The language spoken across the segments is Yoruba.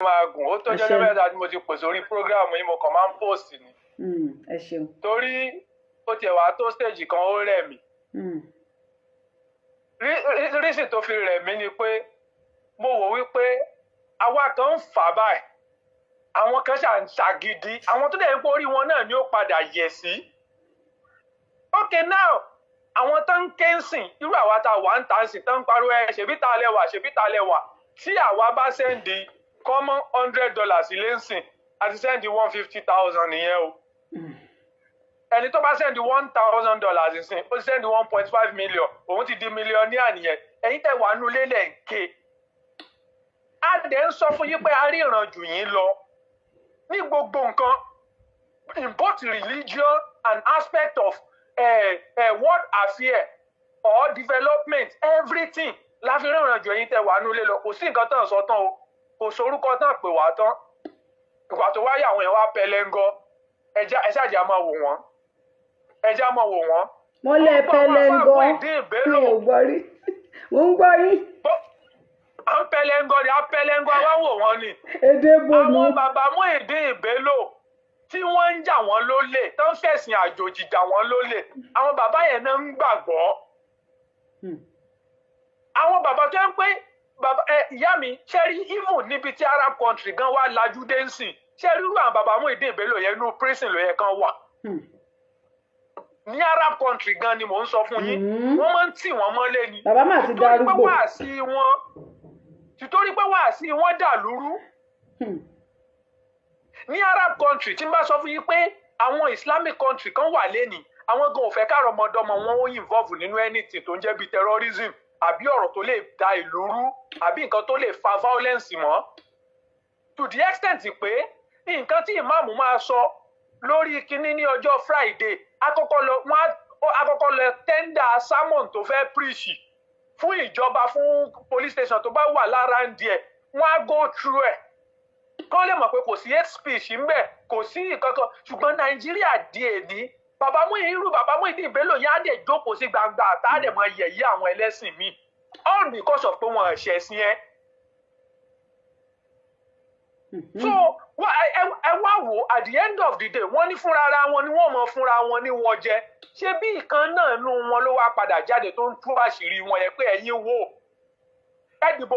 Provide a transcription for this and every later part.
máa gùn ó tó jẹ́ mẹ́ta tí mo ti pè sórí prógráàmù yìí mo kàn máa ń post ni. ẹ ṣeun. torí ó tiẹ̀ wá tó stage kan ó rẹ̀ mí. rísì tó fi rẹ̀ mí ni pé mo wò wípé àwa kan ń fà báyìí àwọn kan ṣàgídí àwọn tó dẹ̀ ń porí wọn náà ni ó padà yẹ̀ sí. okay now àwọn tó ń ké ń sìn irú àwa tá a wà ń tà ń sìn tó ń pariwo ṣèbí ta lẹ́wà ṣèbí ta lẹ́wà tí àwa bá sẹ́ndì common $100 ilé ń sìn àti sẹ́ndì 150,000 nìyẹn o. ẹni tó bá sẹ́ndì $1,000 ìsìn ó ti sẹ́ndì 1.5 million òun ti di mílíọ̀nìà nìyẹn ẹ̀yin tẹ̀ wà nulẹ̀ lẹ̀ ń ké. a dẹ̀ ń sọ fún yín pé a ríran jù yín lọ ní gbogbo nǹkan in both religion and aspect of world affair or development everything la fi ríran jù ẹ̀yin tẹ̀ wà nulẹ̀ lọ kò sí nǹkan tán sọ tán o kò sorúkọ tán pè wá tán ìgbà tó wáyé àwọn èèyàn wá pẹlẹngọ ẹ ṣáàjà máa wò wọ́n ẹjá máa wò wọ́n. mo lè pẹlẹngọ mi ò gbọ́ rí mo ń gbọ́ yín. à ń pẹlẹngọ ni à ń pẹlẹngọ wá wò wọ́n ni. èdè bomi. àwọn bàbá Muyideen Bello tí wọ́n ń jà wọ́n lólè tó ń fẹ̀sìn àjòjì jà wọ́n lólè àwọn bàbá yẹn náà ń gbàgbọ́. àwọn bàbá tó ń pé ìyá mi ṣẹ́rí even níbi tí Arab country gan wà lajú dé ń sìn ṣẹ́rí irú àwọn bàbá Muyideen Bello yẹn inú prison ló yẹ kán wà. ní Arab country gan ni mò ń sọ fún yín wọ́n máa ń tì wọ́n mọ́lé ni. bàbá máa ti darúgbó. títorí pé wàásí wọn dà lúrú. ní Arab country tí n bá sọ fún yín pé àwọn Islamic country kan wà lẹ́nìí àwọn gan ò fẹ́ káàrọ̀ ọmọdọ́mọ wọn ó involve nínú anything tó ń jẹ́ bíi terrorism àbí ọ̀rọ̀ tó lè da ìlú rú àbí nǹkan tó lè fa violence mọ́. to the extent pé nǹkan tí ìmáàmù máa sọ lórí kinní ní ọjọ́ Friday akọ́kọ́ lọ tẹ́ndà sermon tó fẹ́ preach fún ìjọba fún police station tó bá wà lára ń díẹ̀ wọ́n á go through ẹ̀ kán lè mọ̀ pé kò sí hate speech ń bẹ̀ kò sí ìkankan ṣùgbọ́n Nàìjíríà di èní bàbá Muyideen Bello yẹn á dẹ̀ jókòó sí gbangba àtà dẹ̀ mọ yẹ̀yẹ́ àwọn ẹlẹ́sìn míì all because of pé wọn ẹ̀ṣẹ̀ sí ẹ. so ẹ wá wò at the end of the day wọ́n ní fúnra ara wọn ni wọ́n mọ̀ fúnra wọn ní wọ́n jẹ ṣé bí ìkan náà nú wọn ló wá padà jáde tó ń tú àṣírí wọn yẹn pé ẹ̀yin wò ẹ dìbò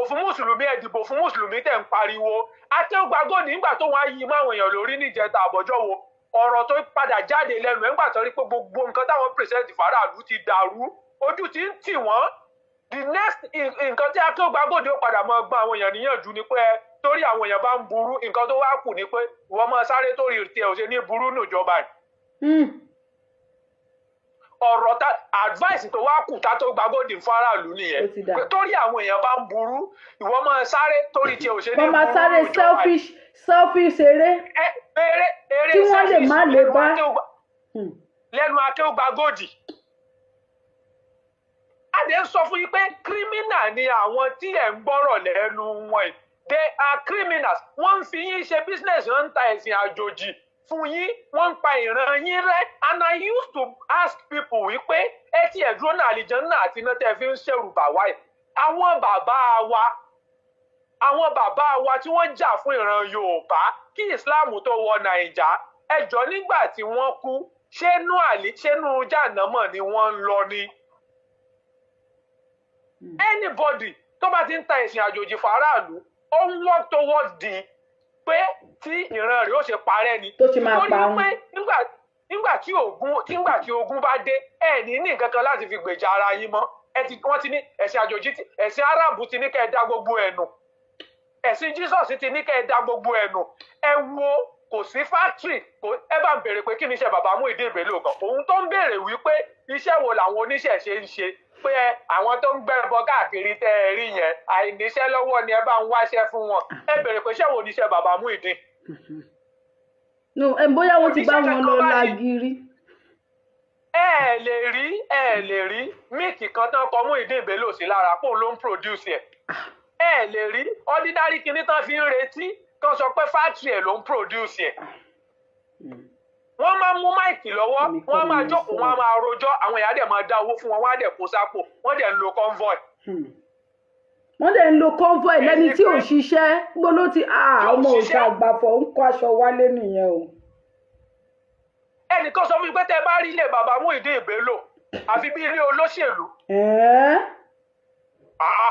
fún mùsùlùmí tẹ̀ ń pariwo Akéwàgbó nígbà tó wọn á yí máwọn èèyàn lórí níjẹta àbọ̀jọ́ wo ọ̀rọ̀ tó padà jáde lẹ́nu ẹ̀ ńgbà tó rí pé gbogbo nǹkan táwọn pèsèntì faraàlú ti dàrú ojú ti ń tì wọ́n the next nǹkan tí Akéwàgbó ó padà máa gbọ́n àwọn èèyàn níyànjú ni pé torí àwọn èèyàn bá ń burú nǹkan tó wá kù ni pé wọ́n máa sáré torí tiẹ̀ ò ṣe ní burú nùjọba yìí. ọ̀rọ̀ advice tó wá kù tá tó Akéwàgbó faraàlú nìyẹn torí àwọn èèyàn bá ń burú ìwọ máa sáré torí tiẹ̀ ò ṣe ní burú nùjọba yìí. wọ́n máa sáré selfish eré tí wọ́n lè má lè bá. lẹ́nu Akéwàgbó adé ń sọ fún yín pé criminal ni àwọn tí ẹ̀ ń gbọ́rọ̀ lẹ́nu wọn yìí. They are criminals. Wọ́n ń fi yín ṣe business wọ́n ń ta ẹ̀sìn àjòjì fún yín wọ́n ń pa ìran yín rẹ́ and I used to ask people wípé ẹ ti ẹ̀dúró náà àlìjànnà àti iná tẹ́ fi ń ṣẹ̀rù bà wáyé àwọn bàbá wa tí wọ́n jà fún ìran Yorùbá kí Islam tó wọ Nàìjà ẹjọ́ nígbà tí wọ́n kú ṣénú jàǹdàmọ̀ ni wọ́n ń lọ ni. Anybody tó bá ti ń ta ẹ̀sìn àjòjì faraàlú ó ń work towards the pé tí ìran rẹ̀ ó ṣe parẹ́ ni. tó ṣe máa parun. pé nígbà tí ogun bá dé ẹ ní nǹkan kan láti fi gbèjà ara yín mọ́ wọ́n ti ní ẹ̀sìn àjòjì ẹ̀sìn Árábù ti ní kẹ́ ẹ dá gbogbo ẹ̀ nù ẹ̀sìn Jesus ti ní kẹ́ ẹ dá gbogbo ẹ̀ nù ẹ wo kò sí factory ẹ bá ń béèrè pé kí ni iṣẹ́ bàbá Muyideen Bello gan òun tó ń béèrè wípé iṣẹ́ wo làwọn oníṣẹ̀ṣe ń ṣe pé àwọn tó ń gbẹ́bọ káàkiri tẹ́ ẹ rí yẹn àìníṣẹ́ lọ́wọ́ ni ẹ bá ń wáṣẹ́ fún wọn ẹ béèrè pé iṣẹ́ wo ni iṣẹ́ bàbá Muyideen. bóyá wọ́n ti bá wọn lọ lágiri. ẹ lè rí míìkì kan tán kọ Muyideen Bello sí lára pòun ló ń produce ẹ lè rí ordinary kinní tán fi ń retí kan sọ pé factory ẹ̀ ló ń produce wọ́n máa mú máìkì lọ́wọ́ wọ́n máa jókòó wọ́n máa rojọ́ àwọn èèyàn dẹ̀ máa dá owó fún wọn wọ́n á dẹ̀ kó sápò wọ́n dẹ̀ ń lo convoy. wọ́n dẹ̀ ń lo convoy lẹ́ni tí ò ṣiṣẹ́ gbóló ti ọmọ òṣà àgbàfọ̀ ń kó aṣọ wálé nìyẹn o. ẹnìkan sọ fún mi pé tẹ bá rí ilé bàbá Muyideen Bello àfi bí ilé olóṣèlú.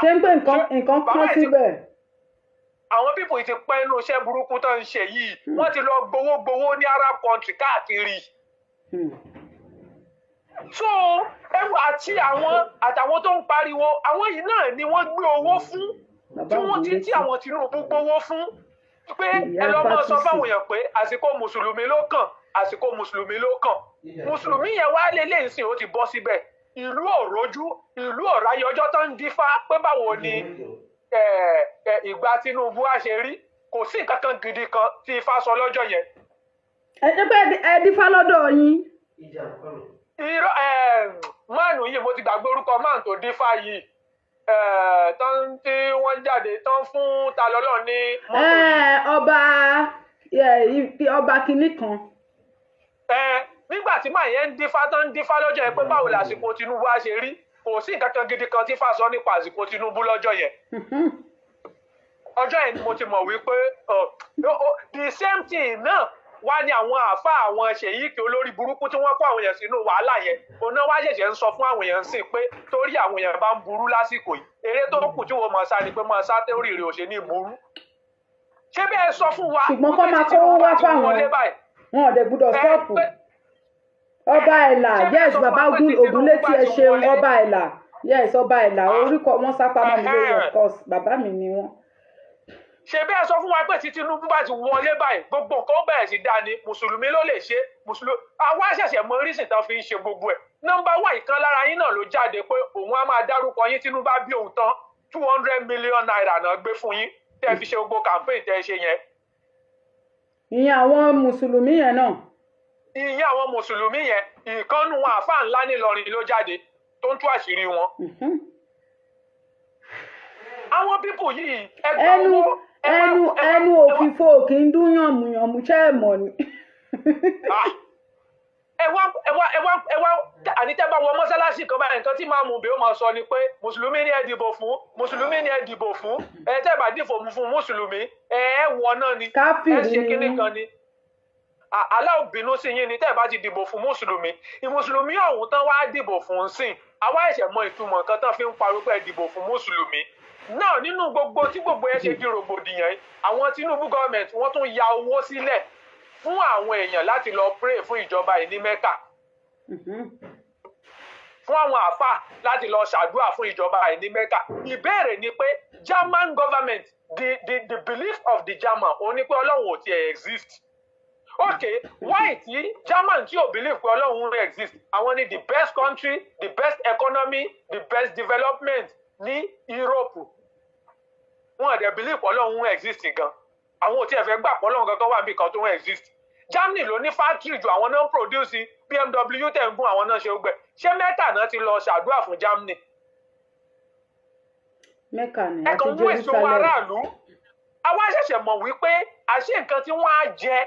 ṣé ń pè nǹkan kán síbẹ̀. àwọn pípò ti pẹ́ inú iṣẹ́ burúkú tó ń ṣe yìí wọ́n ti lọ gbowó ní Arab country káàkiri. so ẹwù àtàwọn tó ń pariwo àwọn yìí náà ni wọ́n gbé owó fún tí àwọn Tinubu gbowó fún pé ẹ lọ́ mọ́ sọ fáwọn èèyàn pé àsìkò mùsùlùmí ló kàn àsìkò mùsùlùmí ló kàn mùsùlùmí yẹn wá lélẹ̀ ìsìn ó ti bọ́ síbẹ̀ ìlú òrojú ìlú ọ̀ráyé ọjọ́ tó ń dífá pé báwo ni ìgbà Tinubu á ṣe rí kò sí nǹkan kan gidi kan tí Ifá sọ lọ́jọ́ yẹn. ẹ pé ẹ dífá lọ́dọ̀ yín. irọ́ máàlù yìí mo ti gbàgbé orúkọ máàlù tó dífá yìí tán tí wọ́n jáde tán fún ta lọ́lọ́ ní mọ́tò yìí. ọba kìíní kan. nígbà tí màá yẹn ń dífá tán ń dífá lọ́jọ́ yẹn pé báwo làsìkò Tinubu á ṣe rí kò sí nǹkan kan gidi kan tí Ifá sọ nípa àsìkò Tinubu lọ́jọ́ yẹn. ọjọ́ yẹn ni mo ti mọ̀ wípé the same thing náà wá ní àwọn àáfàá àwọn ṣèyíkì olórí burúkú tí wọ́n kó àwọn èèyàn sínú wàhálà yẹn òun náà wá ṣẹ̀ṣẹ̀ ń sọ fún àwọn èèyàn sí pé torí àwọn èèyàn bá ń burú lásìkò yìí eré tó kù tí wọ́n mọ̀ sá ni pé mọ̀ sá torí rẹ̀ ò ṣe ní burú. ṣé bẹ́ẹ̀ sọ fún wa ṣùgbọ́n kọ́ máa kówó wá fáwọn wọn ò dẹ̀ gbúdọ̀ sọ́ọ̀pù. ọba ẹ̀là yes bàbá Ògúnlétí ẹ ṣeun ọba ẹ̀là yes ọba ẹ̀là orúkọ wọn sápamọ́ mi lórí of course bàbá mi ni wọ́n. ṣe bẹ́ẹ̀ sọ fún wa pé tí Tinubu bá ti wọlé báyìí gbogbo nǹkan ó bẹ̀rẹ̀ sí dáa ni mùsùlùmí ló lè ṣe mùsùlùmí àwa ṣẹ̀ṣẹ̀ mọ orísìí tán fi ń ṣe gbogbo ẹ̀ nọ́mbà wà ìkan lára yín náà ló jáde pé òun á máa dárúkọ yín Tinubu bá bí òun tán 200 million naira náà gbé fún yín tẹ́ fi ṣe gbogbo campaign tẹ́ ṣe yẹn. ìyẹn àwọn mùsùlùmí yẹn náà. ìyẹn àwọn mùsùlùmí yẹn ìkànnù àáfàá ńlá nílọrin ló jáde tó ń tú àṣírí wọn. àwọn pípù yìí ẹnu òfìfo kì í dún yànmùyànmù ṣe é mọ̀ ni. ẹ wá àní tẹ́ bá wọ mọ́sálásí kan báyìí nǹkan tí máa mú bí ó máa sọ ni pé mùsùlùmí ni ẹ dìbò fún mùsùlùmí ni ẹ dìbò fún ẹ tẹ́ bá dìbò fún mùsùlùmí ẹ wọ náà ni ẹ ṣe kíní kan ni. aláwọ̀ bínú sí yín ni tẹ́ bá ti dìbò fún mùsùlùmí ìmùsùlùmí ọ̀hún tán wá dìbò fún sìn àwa ẹ̀ṣẹ̀ mọ ìtumọ̀ nǹkan tán fi ń pariwo pé dìbò fún mùsùlùmí náà nínú gbogbo tí gbogbo ẹ ṣe di rògbòdìyàn yìí àwọn Tinubu gọọmenti wọ́n tún ya owó sílẹ̀ fún àwọn èèyàn láti lọ pray fún ìjọba yìí ní Mẹ́kà fún àwọn àfà láti lọ ṣàdúrà fún ìjọba yìí ní Mẹ́kà ìbéèrè ni pé German government the belief of the German òun ni pé Ọlọ́run ò tiẹ̀ exist okay why tí German tí ò believe pé Ọlọ́run exist àwọn ni the best country the best economy the best development ní Europe wọn àdẹ believe pé Ọlọ́run exist gan àwọn ò tiẹ̀ fẹ́ gbà pé Ọlọ́run gangan wà bí kan tó ń exist Germany ló ní factory ju àwọn náà ń produce BMW tẹ̀ ń gún àwọn náà ṣe ó gbẹ ṣé Mẹ́kà náà ti lọ ṣàdúrà fún Germany. Mẹ́kà ni àti ẹ̀kan mú èso aráàlú àwa ṣẹ̀ṣẹ̀ mọ̀ wípé àṣé nǹkan tí wọ́n á jẹ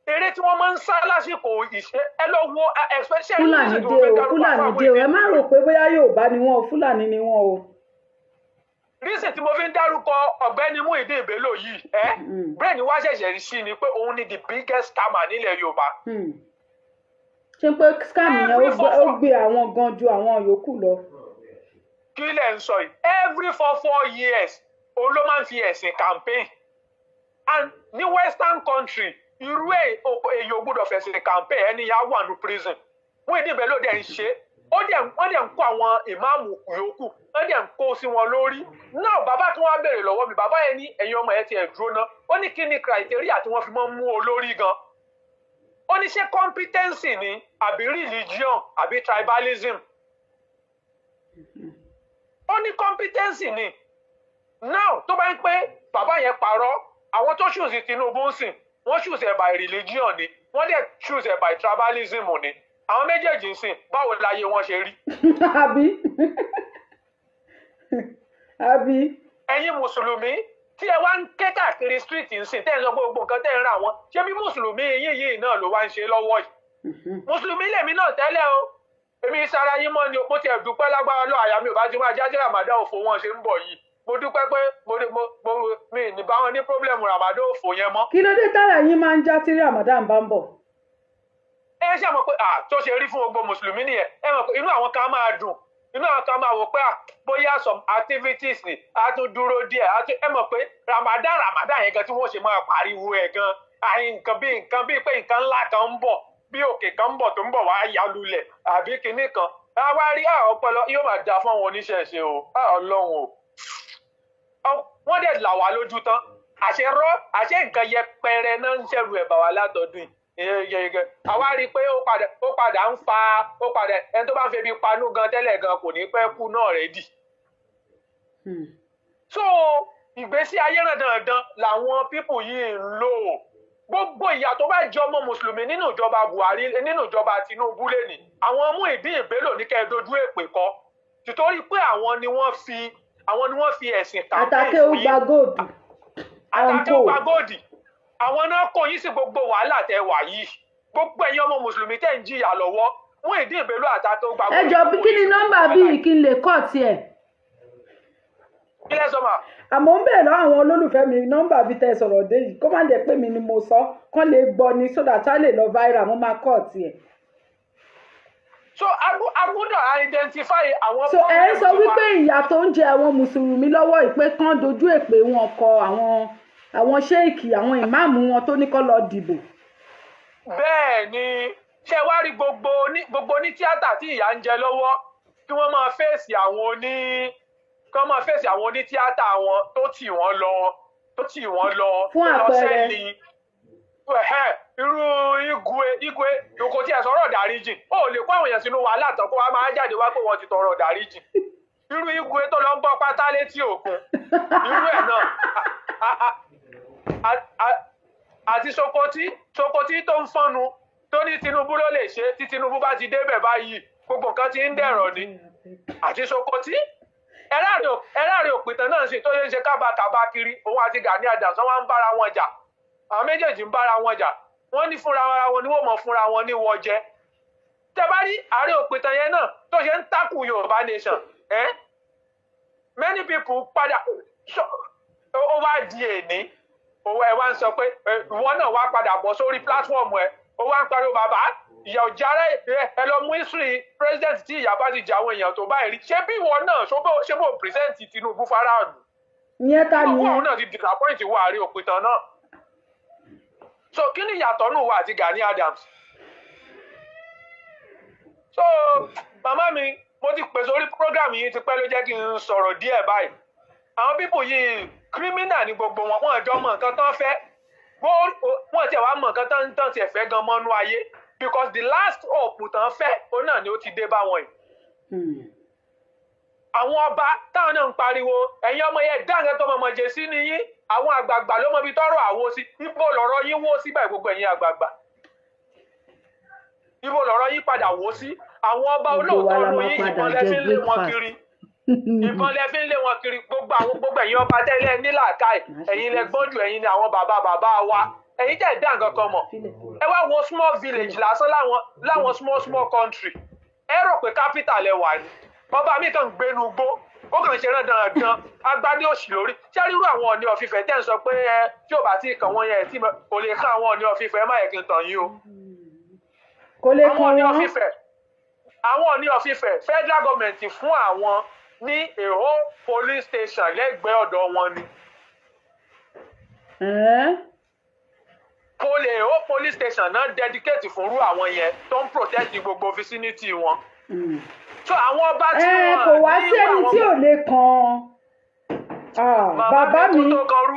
eré tí wọ́n máa ń sá lásìkò ìṣe ẹ lọ wo especially Fúlàní dé o ẹ má rò pé bóyá Yorùbá ni wọ́n o Fúlàní ni wọ́n o. rísì tí mo fi ń dárúkọ ọ̀gbẹ́ni Muyideen Bello yìí brain wá ṣẹ̀ṣẹ̀ sí ni pé òun ni the biggest scammer nílẹ̀ Yorùbá. ṣé pé scam yẹn ó gbé àwọn gan ju àwọn yòókù lọ. kí lẹ̀ ń sọ yìí every 4 years òun ló máa ń fi ẹ̀sìn campaign and ní western country irú èyí ò gbọ́dọ̀ fẹ̀sìn campaign ẹni yà wà ní prison Muyideen Bello dẹ̀ ń ṣe wọ́n dẹ̀ ń kó àwọn ìmáàmù yòókù wọ́n dẹ̀ ń kó sí wọn lórí náà bàbá tí wọ́n á béèrè lọ́wọ́ mi bàbá yẹn ní ẹ̀yin ọmọ ẹ̀ ti ẹ̀ dúró ná ó ní kí ni criteria tí wọ́n fi máa ń mú olórí gan ó ní ṣé competency ni àbí religion àbí tribalism ó ní competency ni now tó bá ń pé bàbá yẹn parọ́ àwọn tó ṣùsì Tinubu ń sìn wọ́n ṣùsì ẹ̀ by religion ni wọ́n dẹ̀ ṣùsì ẹ̀ by tribalism ni àwọn méjèèjì ń sìn báwo láyé wọn ṣe rí. àbí. ẹ̀yin mùsùlùmí tí ẹ wá ń ké káàkiri street ń sìn tẹ́ ẹ sọ gbogbo nǹkan tẹ́ ẹ ń ra wọn ṣé bí mùsùlùmí yìí náà ló wá ń ṣe lọ́wọ́ yìí. mùsùlùmí lèmi náà tẹ́lẹ̀ o èmi sara yín mọ́ ni o mo ti ẹ̀ dúpẹ́ lágbára lọ àyà mi ò bá ti máa jáde ramadan òfò wọn ṣe ń bọ̀ yìí mo dúpẹ́ pé mi ní bá wọn ní pọ́blẹ́mù Ramadan òfò yẹn mọ́. kí ló dé tára yín máa ń já tí Ramadan bá ń bọ̀. ẹ ṣe mọ̀ pé tó ṣe rí fún gbogbo mùsùlùmí nìyẹn ẹ mọ̀ pé inú àwọn kan máa dùn inú àwọn kan máa wò pé bóyá some activities ni a tún dúró díẹ̀ ẹ mọ̀ pé Ramadan yẹn gan tí wọ́n ṣe máa pariwo ẹ̀ gan nǹkan bíi pé nǹkan ńlá kan ń bọ̀ bí òkè kan ń bọ̀ tó ń bọ̀ wá ya lulẹ̀ àbí kinní kan àwa rí ọpọlọ yóò máa da fún àwọn oníṣẹ̀ṣe o Ọlọ́run o wọ́n dẹ̀ là wá lójú tán àṣẹ nǹkan yẹpẹrẹ náà ń ṣẹ̀rù ẹ̀bà wá látọdún yìí àwa rí i pé ó padà ń fa ẹni tó bá ń febi panú gan tẹ́lẹ̀ gan kò ní pẹ́ kú náà rẹ̀ dì. so ìgbésí ayé ràn dandan làwọn pípù yìí ń lò gbogbo ìyà tó bá jẹ ọmọ mùsùlùmí nínú ìjọba Buhari nínú ìjọba Tinubu lẹ́nìí àwọn mú ìdí ìbélò ní kẹ́ẹ̀dójú èpè kọ́ títorí pé àwọn ni wọ́n fi ẹ̀sìn àtàkè ó gba góòdù àwọn náà kò yín sí gbogbo wàhálà tẹ wà yìí gbogbo ẹ̀yin ọmọ mùsùlùmí tẹ̀ ń jìyà lọ́wọ́ mú ìdí ìbélò àtàkè ó gba góòdù. ẹ jọ kí ni nọ́mbà bíi kí n lè kọ́ tiẹ̀. kí lẹ sọ ma. àmọ́ ń bèèrè lọ́wọ́ àwọn olólùfẹ́ mi nọ́mbà bíi tẹ sọ̀rọ̀ dé yìí kó má dẹ̀ pé mi ni mo sọ kán lè gbọ́ ni sódà tá lè lọ viral mo máa kọ́ tiẹ̀. so agbọ́dọ̀ identify àwọn. so ẹ ń sọ wípé ìyà tó ń jẹ àwọn mùsùlùmí lọ́wọ́ ìpè kan dojú èpè wọn kọ àwọn ṣéèkì àwọn ìmáàmù wọn tó ní kó lọ dìbò. bẹ́ẹ̀ ni ṣé wá rí gbogbo ní tíátà tí ìyà ń jẹ lọ́wọ́ kí wọ́n máa fèsì àwọn onítíátà wọn tó tì wọ́n lọ fún àpẹẹrẹ irú igwe kò tí ẹ sọ̀rọ̀ dáríjì ó lè kó àwọn èèyàn sínú wàhálà tán kó wá máa jáde wá pé wọ́n ti tọrọ dáríjì irú igwe tó lọ ń bọ́ pátá létí òkun irú ẹ̀ náà àti Sokoti tó ń fọ́nu tó ní Tinubu ló lè ṣe tí Tinubu bá ti débẹ̀ báyìí gbogbo nǹkan ti ń dẹ̀rọ̀ ni àti Sokoti ẹ̀ráàrin òpìtàn náà sì tó ṣe ń ṣe kábàkàbà kiri òun àti Gani Adams wọ́n ń bára wọn jà àwọn méjèèjì ń bára wọn jà wọ́n ní fúnra wọn ni wọ́n mọ̀ fúnra wọn ní wọ́jẹ́ tẹ́ bá rí àárín òpìtàn yẹn náà tó ṣe ń takù Yorùbá nation many people padà ó wá di èní òun ẹ̀ wá ń sọ pé ìwọ náà wá padà bọ̀ sórí platform ẹ̀ ó wá ń pariwo bàbá ìyà ò jára ẹ lọ mú history president tí ìyà bá ti jà àwọn èèyàn tó báyìí rí ṣé bí ìwọ náà ṣé bó present Tinubu faraàlú ìyẹn ta ni òun náà ti disappoint wọ àárín òpìtàn náà so kí ni ìyàtọ̀ nù wà àti Gani Adams so màmá mi mo ti pèsè orí program yìí ti pẹ́ ló jẹ́ kí n sọ̀rọ̀ díẹ̀ báyìí àwọn pípò yìí criminal ni gbogbo wọn jọ mọ nǹkan tán fẹ́ wọ́n tiẹ̀ wá mọ nǹkan tán tiẹ̀ fẹ́ gan mọ́nú ayé because the last hope tán fẹ́ òun náà ni ó ti dé bá wọn yìí. àwọn ọba táwọn náà ń pariwo ẹ̀yin ọmọ yẹn dáǹgẹ́ tó mọ̀mọ́ jẹ sí nìyí àwọn àgbààgbà ló mọ ibi tọ́rọ̀ àwo sí ibo lọ̀rọ̀ yín wó síbẹ̀ gbogbo ẹ̀yin àgbààgbà ibo lọ̀rọ̀ yín padà wó sí àwọn ọba olóòótọ́ ọ̀run yín ìbọn lẹ́fí ń lé wọn kiri ìbọn lẹ́fí ń lé wọn kiri gbogbo ẹ̀yin ọba tẹ́lẹ̀ nílàákàyè ẹ̀yin lẹ gbọ́n jù ẹ̀yin ni àwọn bàbá wa ẹ̀yin jẹ́ ìdá nǹkan kan mọ̀ ẹ wá wo small village lásán láwọn small country ẹ rò pé capital ẹ wà ní ọba mi kàn gbénu gbó ó kàn ṣe rán dandan agbádé òsì lórí ṣé rírú àwọn Ọọ̀ni of Ifẹ̀ tẹ́ ń sọ pé tí ò bá tí kàn wọ́n yẹn tí kò lè kàn àwọn Ọọ̀ni of Ifẹ̀ má yẹ kí n tàn yín o. kò lè kàn wọ́n àwọn Ọọ̀ni of Ifẹ̀ federal government fún àwọn ní èhó police station lẹ́gbẹ̀ẹ́ ọ̀dọ̀ wọn ni. èhó police station náà dedicate fúnrú àwọn yẹn tó ń protect gbogbo vicinity wọn. so àwọn ọba tí wọn kò wá sí ẹni tí ò lè kàn bàbá mi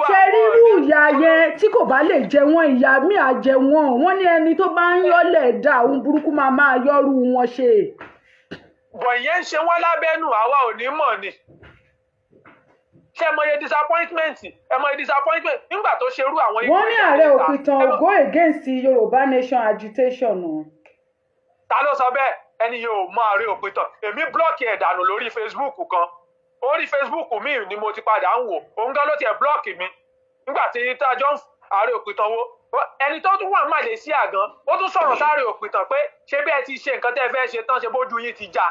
ṣe rírú ìyá yẹn tí kò bá lè jẹ wọn ìyá mi à jẹ wọn ní ẹni tó bá ń yọlẹ̀ dá ohun burúkú máa yọrù wọn ṣe. bọ̀ ìyẹn ń ṣe wọ́n lábẹ́nú àwa ò ní mọ̀ ni ṣe mọye disappointment nígbà tó ṣerú àwọn ikú. wọ́n ní ààrẹ òpìtàn go against Yorùbá nation agitation o. ta ló sọ bẹ́ẹ̀ ẹni yóò mọ ààrẹ òpìtàn èmi blọọkì ẹ̀ dànù lórí Facebook kan orí Facebook mi ni mo ti padà ń wò òun gan ló tiẹ̀ blọọkì mi nígbà tí tájọ́ ààrẹ òpìtàn wo ẹni tó tún wà Malaysia gan ó tún sọ̀rọ̀ sáré òpìtàn pé ṣé bẹ́ẹ̀ ti ṣe nǹkan tẹ́ fẹ́ ṣe tán ṣe bójú yín ti já.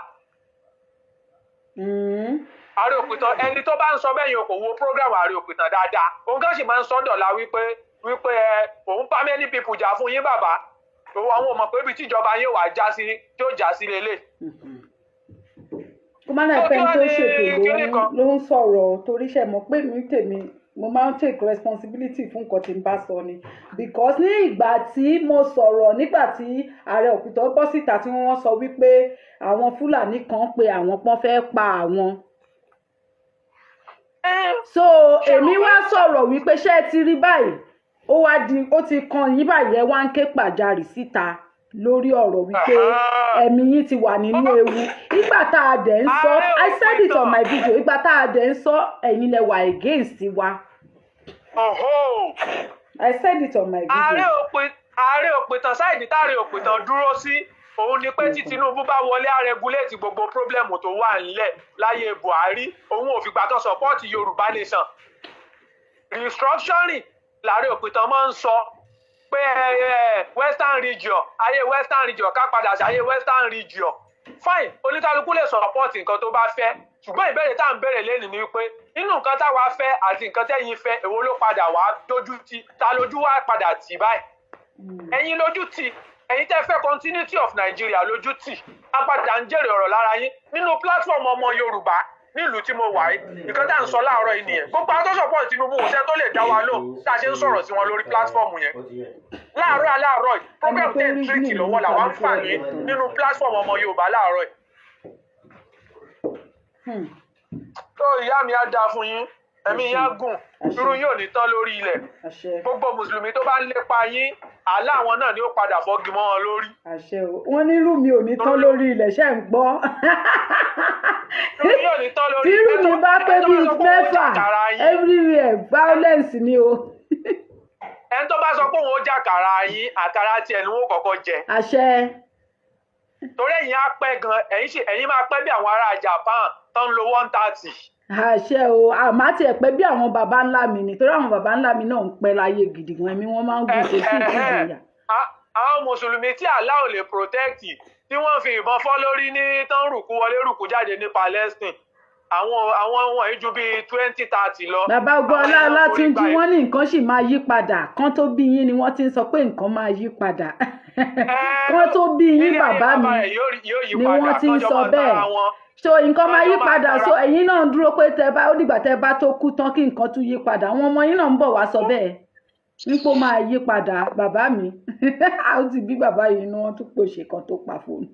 Ààrẹ Òpìtàn ẹni tó bá ń sọ bẹ́yìn o kò wo program Ààrẹ Òpìtàn dáadáa òun kan sì máa ń sọ dọ̀la wípé òun bá many people jà fún yín bàbá àwọn ò mọ̀ pé ibi tíjọba yín wà já sí tí ó já sí lélẹ̀. kó má náà pẹ́ tó ṣètò ló ń sọ̀rọ̀ torí ṣe mọ̀ pé mi tèmi mo máa ń take responsibility fún nǹkan tí n bá sọ ni because ní ìgbà tí mo sọ̀rọ̀ nígbà tí Ààrẹ Òpìtàn bọ́ síta tí wọ́n sọ wípé àwọn Fúlàní kan pé àwọn pọ́n fẹ́ pa àwọn so èmi wá sọ̀rọ̀ wípé ṣé ẹ ti rí báyìí ó ti kan yín báyìí ẹ wá ń ké pàjáwìrì síta lórí ọ̀rọ̀ wípé ẹ̀mí yín ti wà nínú ewu ìgbà tá a dẹ̀ ń sọ I said it on my video ìgbà tá a dẹ̀ ń sọ ẹ̀yin lẹ wà against wa I said it on my video. Ààrẹ Òpìtàn sáìdì táàrẹ Òpìtàn dúró sí òun ni pé tí Tinubu bá wọlé á regulate gbogbo pírọ́blẹ̀mù tó wà nílẹ̀ láyé Buhari òun ò fìgbà kan sọ́pọ́ọ̀tì Yorùbá nation restructuring l'Ààrẹ Òpìtàn máa ń sọ pé western region ayé western region ká padà sí ayé western region fine oníkálukú lè sọ́pọ́ọ̀tì nǹkan tó bá fẹ́ ṣùgbọ́n ìbéèrè tá à ń béèrè lẹ́nu ni wípé nínú nǹkan táwa fẹ́ àti nǹkan tẹ́yin fẹ́ èwo ló padà wá dójú tì ta lójú wá padà tì báyìí ẹ̀yin lójú tì ẹ̀yin tẹ́ fẹ́ continuity of Nigeria lójú tì apàdà ń jèrè ọ̀rọ̀ lára yín nínú platform ọmọ Yorùbá nílùú tí mo wà yìí nǹkan tá à ń sọ láàárọ̀ yìí nìyẹn gbogbo àwọn tó support Tinubu kò sẹ́ tó lè dá wa lóhùn tá a ṣe ń sọ̀rọ̀ sí wọn lórí platform yẹn láàárọ̀ yìí program ten treaty lọ́wọ́ làwọn ń fà ní nínú platform ọmọ Yorùbá láàárọ̀ yìí. tó ìyá mi á dáa fún yín ẹ̀mí yín á gùn irú yóò ní tán lórí ilẹ̀ gbogbo mùsùlùmí tó bá ń lépa yín àlá àwọn náà ni ó padà fọ́gi mọ́ wọn lórí. àṣẹ o wọn ní irú mi ò ní tán lórí ilẹ̀ ṣe ń gbọ́. tí irú mi bá pé bíi mẹ́fà everywhere violence ni o. ẹni tó bá sọ pé òun ó jàkàrà yín àkàrà tiẹ̀ ni wọ́n kọ́kọ́ jẹ. àṣẹ. torí ẹ̀yin á pẹ́ gan ẹ̀yin máa pẹ́ bí àwọn ará Japan tó ń lo 130. àṣẹ o àmọ́ àti ẹ̀pẹ́ bí àwọn baba ńlá mi ni torí àwọn baba ńlá mi náà ń pẹ́ láyé gidi gan ẹ̀mí wọ́n máa ń gùn sí ìgbìyà. àwọn mùsùlùmí tí Allah ò lè protect tí wọ́n fi ìbọn fọ́ lórí ní tán rùkú wọlé rùkú jáde ní Palestine àwọn wọ̀nyí ju bíi 20-30 lọ. bàbá Ọgbọ́nlá Ọlátúnjí wọ́n ní nǹkan sì máa yí padà kán tó bí yín ni wọ́n ti ń sọ pé nǹkan máa yí padà kán tó bí yín bàbá mi ni wọ́n ti ń sọ bẹ́ẹ̀ so nǹkan máa yí padà so ẹ̀yin náà ń dúró pé ó dìgbà tẹ́ bá tó kú tán kí nǹkan tún yí padà àwọn ọmọ yín náà ń bọ̀ wá sọ bẹ́ẹ̀ nípò máa yí padà bàbá mi ó ti bí bàbá yìí ni wọ́n tún pòṣè kan tó pa fóònù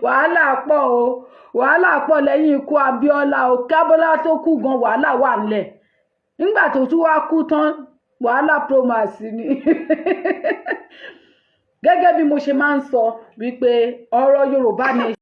wàhálà pọ̀ o wàhálà pọ̀ lẹ́yìn ikú Abíọ́lá o kábọ́lá tó kú gan wàhálà wà nílẹ̀ nígbà tó tún wá kú tán wàhálà promax ni gẹ́gẹ́ bí mo ṣe máa ń sọ wípé ọ̀rọ̀ Yorùbá ni